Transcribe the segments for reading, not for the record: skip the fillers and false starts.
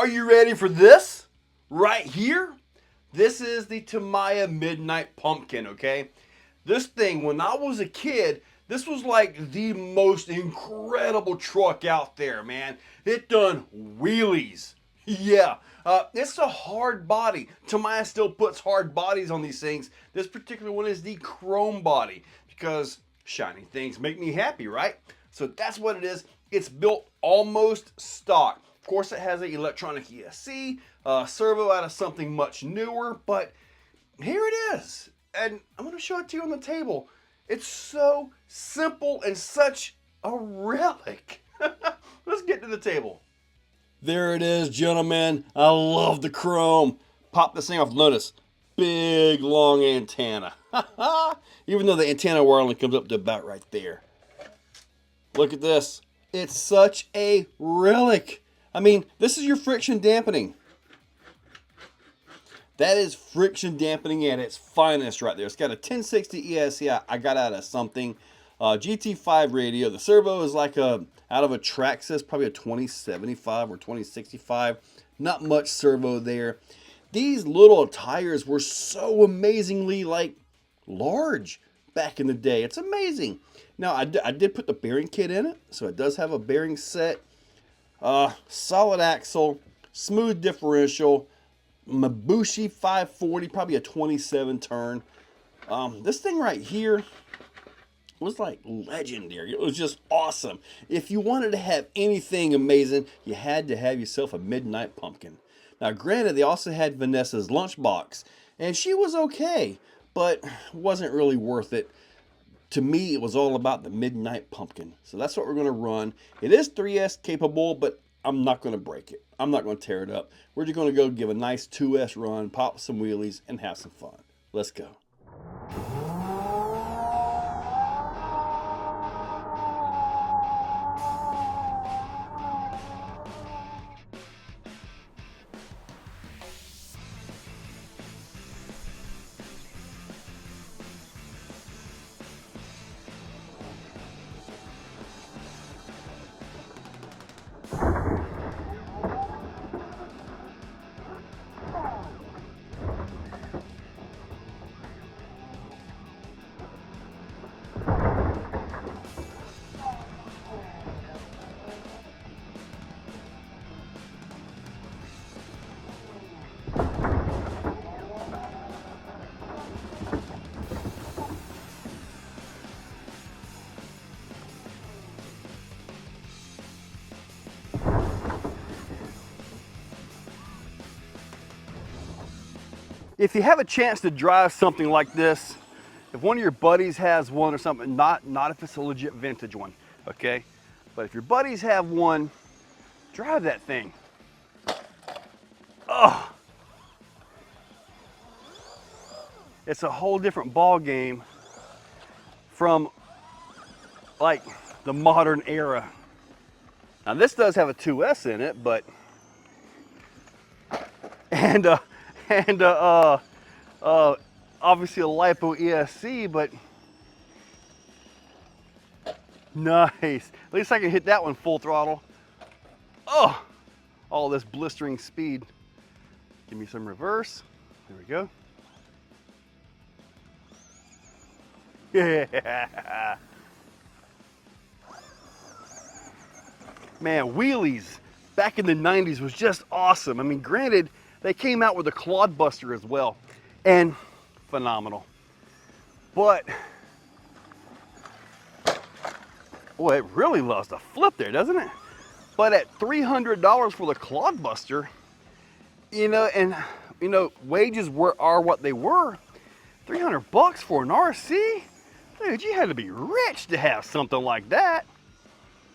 Are you ready for this? Right here? This is the Tamiya Midnight Pumpkin, okay? This thing, when I was a kid, this was like the most incredible truck out there, man. It done wheelies. Yeah, it's a hard body. Tamiya still puts hard bodies on these things. This particular one is the chrome body because shiny things make me happy, right? So that's what it is. It's built almost stock. Of course, it has an electronic ESC, servo out of something much newer, but here it is. And I'm going to show it to you on the table. It's so simple and such a relic. Let's get to the table. There it is, gentlemen. I love the chrome. Pop this thing off. Notice, big long antenna. Even though the antenna wire only comes up to about right there. Look at this. It's such a relic. I mean, this is your friction dampening. That is friction dampening at its finest right there. It's got a 1060 ESC I got out of something. GT5 radio. The servo is like out of a Traxxas, probably a 2075 or 2065. Not much servo there. These little tires were so amazingly like large back in the day. It's amazing. Now, I did put the bearing kit in it, so it does have a bearing set. Solid axle, smooth differential, Mabushi 540, probably a 27 turn. This thing right here was like legendary. It was just awesome. If you wanted to have anything amazing, you had to have yourself a Midnight Pumpkin. Now, granted, they also had Vanessa's lunchbox, and she was okay, but wasn't really worth it. To me, it was all about the Midnight Pumpkin. So that's what we're going to run. It is 3S capable, but I'm not going to break it. I'm not going to tear it up. We're just going to go give a nice 2S run, pop some wheelies, and have some fun. Let's go. If you have a chance to drive something like this, if one of your buddies has one or something, not if it's a legit vintage one, okay? But if your buddies have one, drive that thing. Oh, it's a whole different ball game from like the modern era. Now this does have a 2S in it, but obviously a LiPo ESC, but nice. At least I can hit that one full throttle. Oh, all this blistering speed. Give me some reverse. There we go. Yeah. Man, wheelies back in the 90s was just awesome. I mean, granted, they came out with a Clodbuster as well, and phenomenal. But, boy, it really loves to flip there, doesn't it? But at $300 for the Clodbuster, wages are what they were. $300 for an RC? Dude, you had to be rich to have something like that.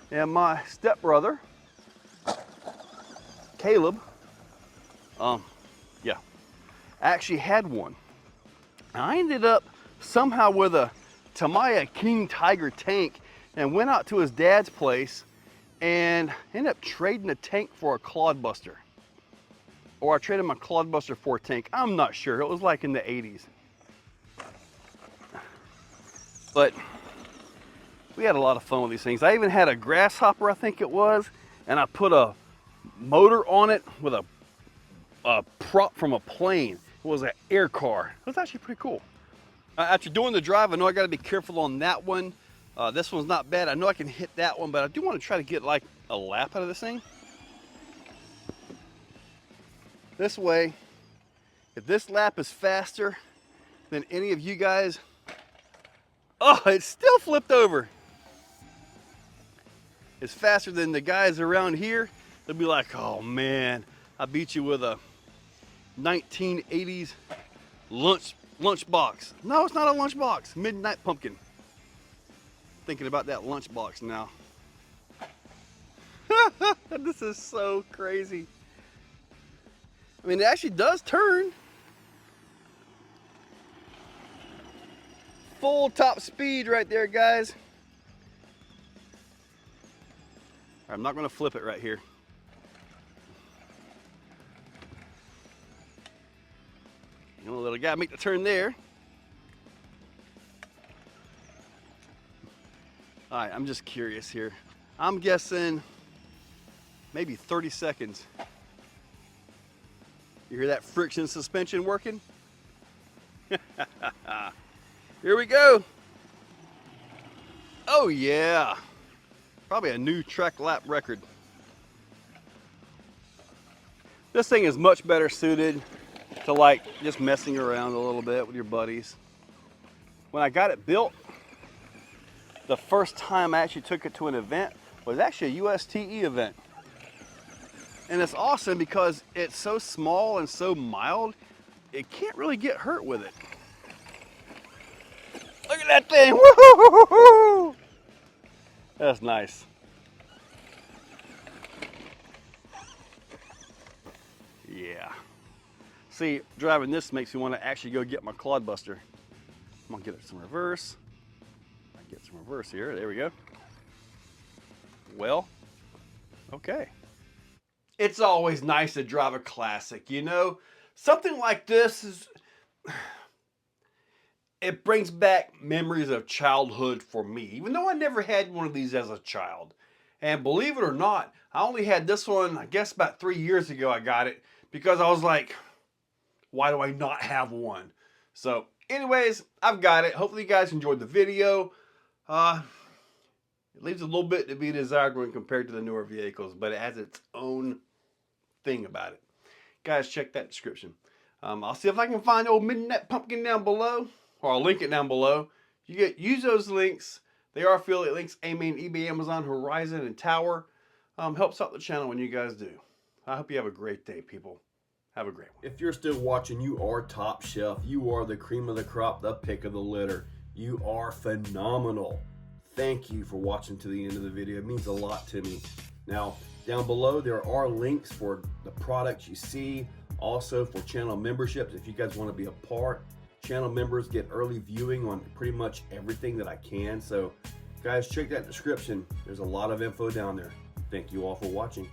And my stepbrother, Caleb, actually had one. I ended up somehow with a Tamiya King Tiger tank and went out to his dad's place and ended up trading a tank for a Clodbuster. Or I traded my Clodbuster for a tank. I'm not sure. It was like in the 80s. But we had a lot of fun with these things. I even had a grasshopper, I think it was, and I put a motor on it with a prop from a plane. It was an air car. It was actually pretty cool. After doing the drive, I know I got to be careful on that one. This one's not bad. I know I can hit that one, but I do want to try to get like a lap out of this thing. This way, if this lap is faster than any of you guys, oh, it's still flipped over. It's faster than the guys around here. They'll be like, oh man, I beat you with a 1980s lunchbox. No, it's not a lunchbox. Midnight Pumpkin. Thinking about that lunchbox now. This is so crazy. I mean, it actually does turn. Full top speed right there, guys. I'm not going to flip it right here. You know, little guy make the turn there. All right, I'm just curious here. I'm guessing maybe 30 seconds. You hear that friction suspension working? Here we go. Oh yeah. Probably a new track lap record. This thing is much better suited to like just messing around a little bit with your buddies. When I got it built, the first time I actually took it to an event was actually a USTE event. And it's awesome because it's so small and so mild, it can't really get hurt with it. Look at that thing, woo-hoo-hoo-hoo! That's nice. Yeah. See, driving this makes me want to actually go get my Clodbuster. I'm gonna get some reverse. Get some reverse here, there we go. Well, okay. It's always nice to drive a classic, you know? Something like this is, it brings back memories of childhood for me, even though I never had one of these as a child. And believe it or not, I only had this one, I guess about 3 years ago I got it, because I was like, why do I not have one? So anyways, I've got it. Hopefully you guys enjoyed the video. It leaves a little bit to be desired when compared to the newer vehicles, but it has its own thing about it. Guys, check that description. I'll see if I can find the old Midnight Pumpkin down below, or I'll link it down below. Use those links. They are affiliate links. AMAN, eBay, Amazon, Horizon, and Tower. Helps out the channel when you guys do. I hope you have a great day, people. Have a great one. If you're still watching, you are top shelf. You are the cream of the crop, the pick of the litter. You are phenomenal. Thank you for watching to the end of the video. It means a lot to me. Now, down below, there are links for the products you see, also for channel memberships. If you guys want to be a part, channel members get early viewing on pretty much everything that I can. So, guys, check that description. There's a lot of info down there. Thank you all for watching.